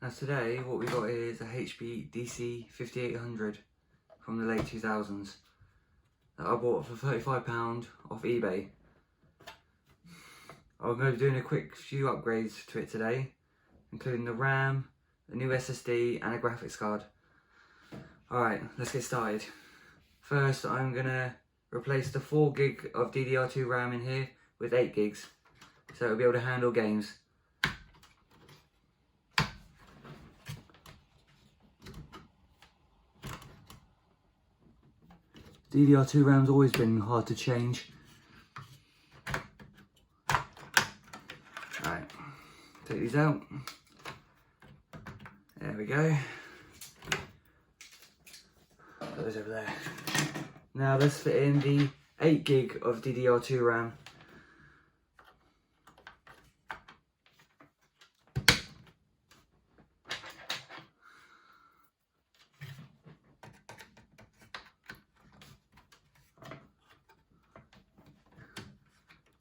Now today what we got here is a HP dc5800 from the late 2000s that I bought for £35 off eBay. I'm going to be doing a quick few upgrades to it today, including the RAM, a new SSD and a graphics card. Alright, let's get started. First I'm going to replace the 4 gig of DDR2 RAM in here with 8 gigs, so it'll be able to handle games. DDR2 RAM's always been hard to change. Alright, take these out. There we go. Put those over there. Now let's fit in the 8 gig of DDR2 RAM.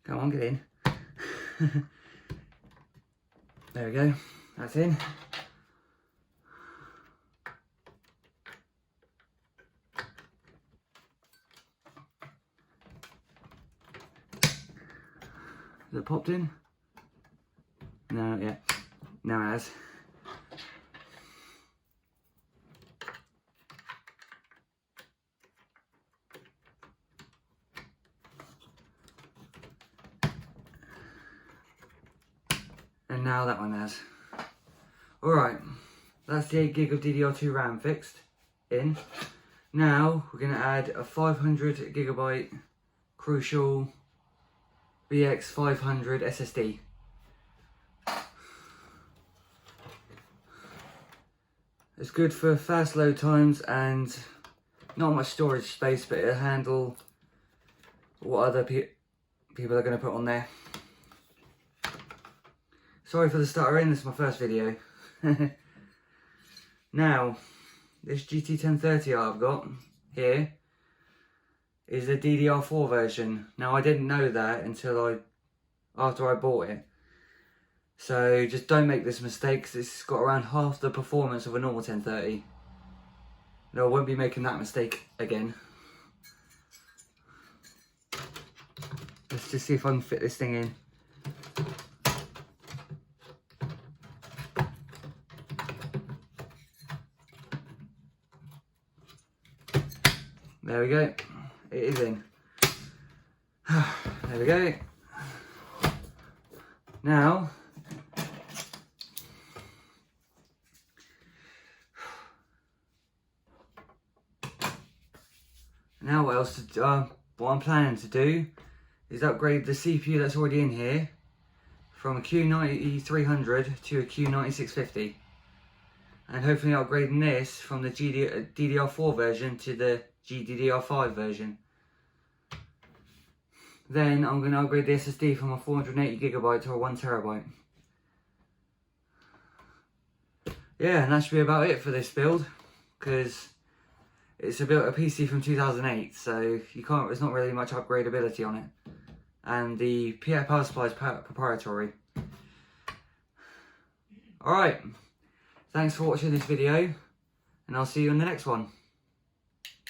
Come on, get in. There we go, that's in. Is it popped in? No, yeah, now it has. And now that one has. Alright, that's the 8 gig of DDR2 RAM fixed in. Now we're going to add a 500 gigabyte Crucial BX500 SSD. It's good for fast load times and not much storage space, but it'll handle what other people are going to put on there. Sorry for the stutter in, this is my first video. Now, this GT1030 I've got here is the DDR4 version. Now I didn't know that until after I bought it. So just don't make this mistake, because it's got around half the performance of a normal 1030. No, I won't be making that mistake again. Let's just see if I can fit this thing in. There we go, it is in. There we go. Now, what else to do? What I'm planning to do is upgrade the CPU that's already in here from a Q9300 to a Q9650. And hopefully upgrading this from the DDR4 version to the GDDR5 version. Then I'm going to upgrade the SSD from a 480GB to a 1TB. Yeah, and that should be about it for this build, because it's a PC from 2008, so there's not really much upgradability on it. And the power supply is proprietary. Alright, thanks for watching this video, and I'll see you in the next one.